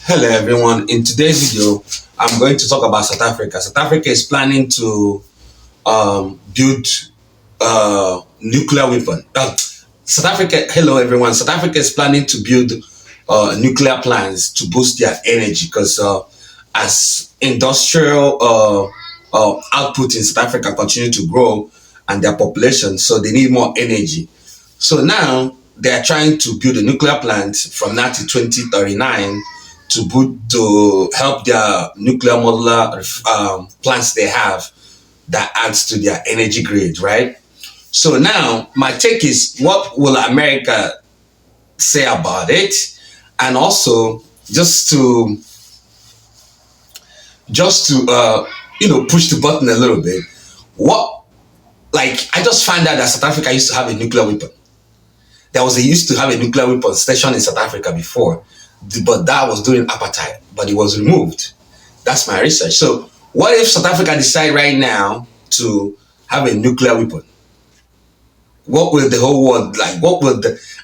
Hello everyone. In today's video, I'm going to talk about South Africa. South Africa is planning to build nuclear weapon. South Africa. Hello everyone. South Africa is planning to build nuclear plants to boost their energy because as industrial output in South Africa continue to grow and their population, so they need more energy. So now they are trying to build a nuclear plant from now to 2039 to help their nuclear modular plants they have that adds to their energy grid, right? So now my take is, what will America say about it? And also just to push the button a little bit. What like I just found out that South Africa used to have a nuclear weapon. Used to have a nuclear weapon station in South Africa before, but that was during apartheid, but it was removed. That's my research. So what if South Africa decide right now to have a nuclear weapon? What will the whole world like?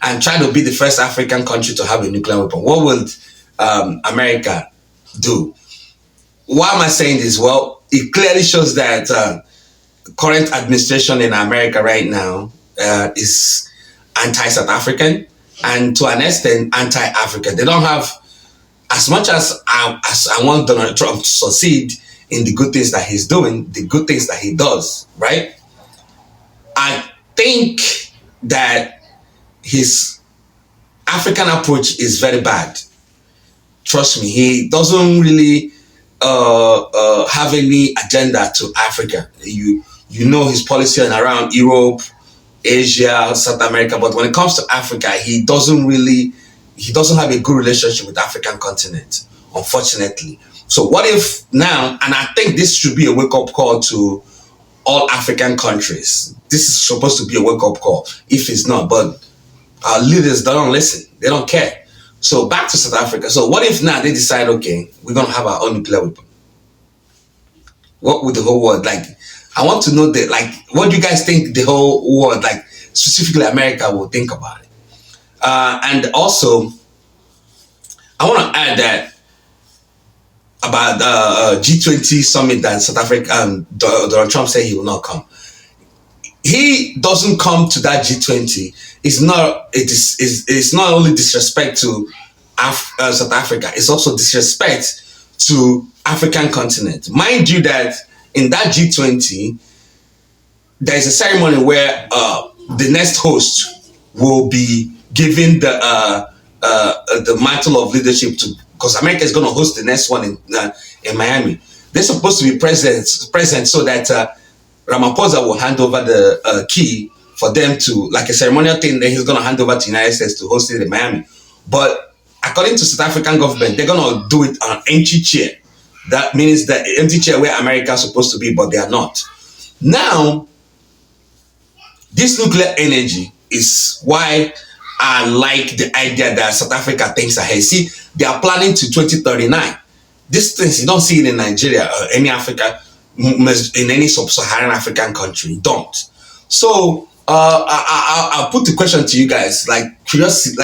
And try to be the first African country to have a nuclear weapon? What would America do? Why am I saying this? Well, it clearly shows that current administration in America right now is anti-South African and to an extent anti-African. They don't have, as much as I want Donald Trump to succeed in the good things that he's doing, the good things that he does, right? I think that his African approach is very bad. Trust me, he doesn't really have any agenda to Africa. You know his policy around Europe, Asia, South America, but when it comes to Africa, he doesn't have a good relationship with the African continent, unfortunately. So what if now, and I think this should be a wake-up call to all African countries. This is supposed to be a wake-up call, if it's not, but our leaders don't listen. They don't care. So back to South Africa. So what if now they decide, okay, we're going to have our own nuclear weapon? What would the whole world like? I want to know that, like, what do you guys think the whole world, like specifically America, will think about it? And also, I want to add that about the G20 summit that South Africa, Donald Trump said he will not come. He doesn't come to that G20. It's not only disrespect to South Africa, it's also disrespect to African continent. Mind you that in that G20, there is a ceremony where the next host will be given the mantle of leadership to, because America is going to host the next one in Miami. They're supposed to be present so that Ramaphosa will hand over the key for them to, like a ceremonial thing, then he's going to hand over to the United States to host it in Miami. But according to South African government, they're going to do it on an empty chair. That means that empty chair where America is supposed to be, but they are not. Now, this nuclear energy is why I like the idea that South Africa thinks ahead. See, they are planning to 2039. These things, you don't see it in Nigeria or any Africa, in any sub-Saharan African country. Don't. So, I'll put the question to you guys, like curiosity,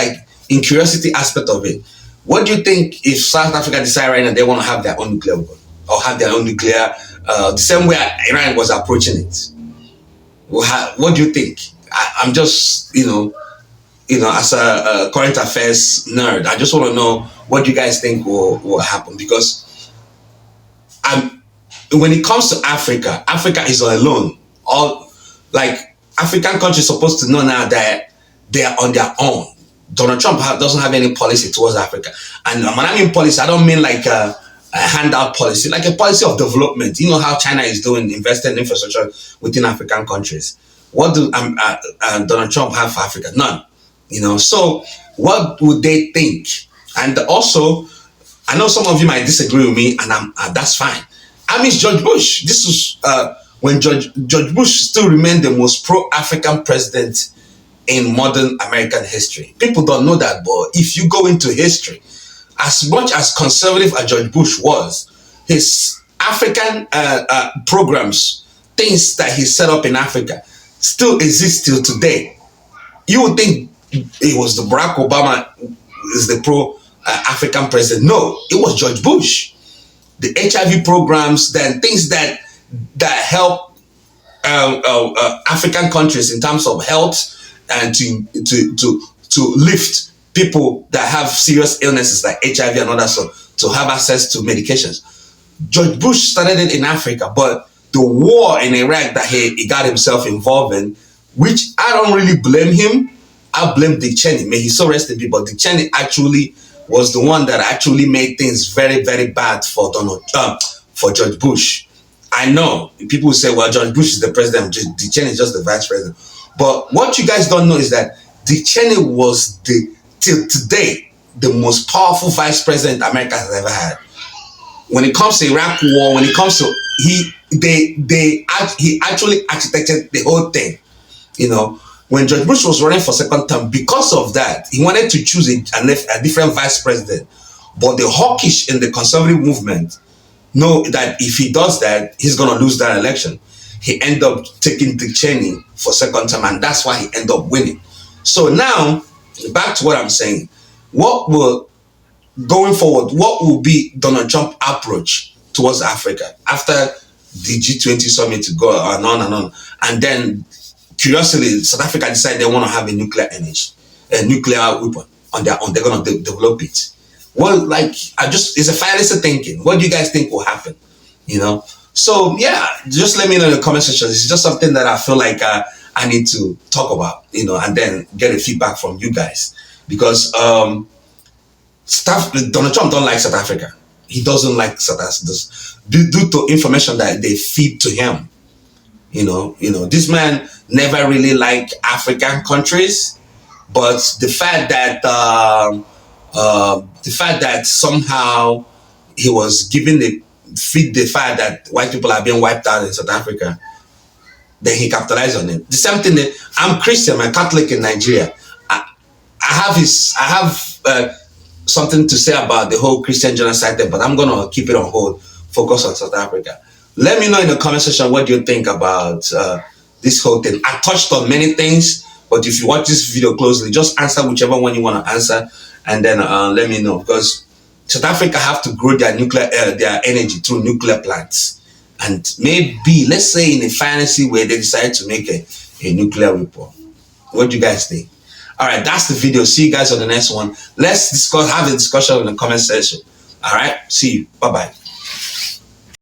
curiosity aspect of it. What do you think if South Africa decide right now they want to have their own nuclear weapon or have their own nuclear, the same way Iran was approaching it? What do you think? I'm just, as a current affairs nerd, I just want to know what you guys think will happen, because when it comes to Africa, Africa is alone. African countries supposed to know now that they are on their own. Donald Trump doesn't have any policy towards Africa. And when I mean policy, I don't mean like a handout policy, like a policy of development. You know how China is doing, investing in infrastructure within African countries. What do Donald Trump have for Africa? None. So what would they think? And also, I know some of you might disagree with me, and that's fine. I miss George Bush. This was when George Bush still remained the most pro-African president in modern American history. People don't know that, but if you go into history, as much as conservative as George Bush was, his African programs, things that he set up in Africa, still exist till today. You would think it was the Barack Obama is the pro African president. No, it was George Bush. The HIV programs, then things that help African countries in terms of health and to lift people that have serious illnesses like HIV and others, so to have access to medications. George Bush started it in Africa, but the war in Iraq that he got himself involved in, which I don't really blame him. I blame Dick Cheney. May he so rest in peace. But Dick Cheney actually was the one that actually made things very, very bad for for George Bush. I know people say, well, George Bush is the president, Dick Cheney is just the vice president. But what you guys don't know is that Dick Cheney was till today the most powerful vice president America has ever had. When it comes to Iraq war, when it comes to he actually architected the whole thing. You know, when George Bush was running for second term, because of that, he wanted to choose a different vice president. But the hawkish in the conservative movement know that if he does that, he's going to lose that election. He ended up taking Dick Cheney for second term, and that's why he ended up winning. So now, back to what I'm saying. Going forward, what will be Donald Trump's approach towards Africa after the G20 summit to go on and on? And then, curiously, South Africa decided they want to have a nuclear weapon on their own. They're going to develop it. Well, it's a fallacy thinking. What do you guys think will happen? You know? So, yeah, just let me know in the comment section. It's just something that I feel like I need to talk about, you know, and then get a feedback from you guys. Because Donald Trump don't like South Africa. He doesn't like South Africa due to information that they feed to him. You know, this man never really liked African countries, but the fact that somehow he was given the fact that white people are being wiped out in South Africa, then he capitalized on it. The same thing that I'm Christian, I'm Catholic in Nigeria. I have something to say about the whole Christian genocide there, but I'm gonna keep it on hold, focus on South Africa. Let me know in the comment section what you think about this whole thing. I touched on many things, but if you watch this video closely, just answer whichever one you want to answer, and then let me know, because South Africa have to grow their energy through nuclear plants, and maybe, let's say in a fantasy way, they decide to make a nuclear weapon. What do you guys think? All right, that's the video. See you guys on the next one. Let's have a discussion in the comment section. All right, see you. Bye-bye.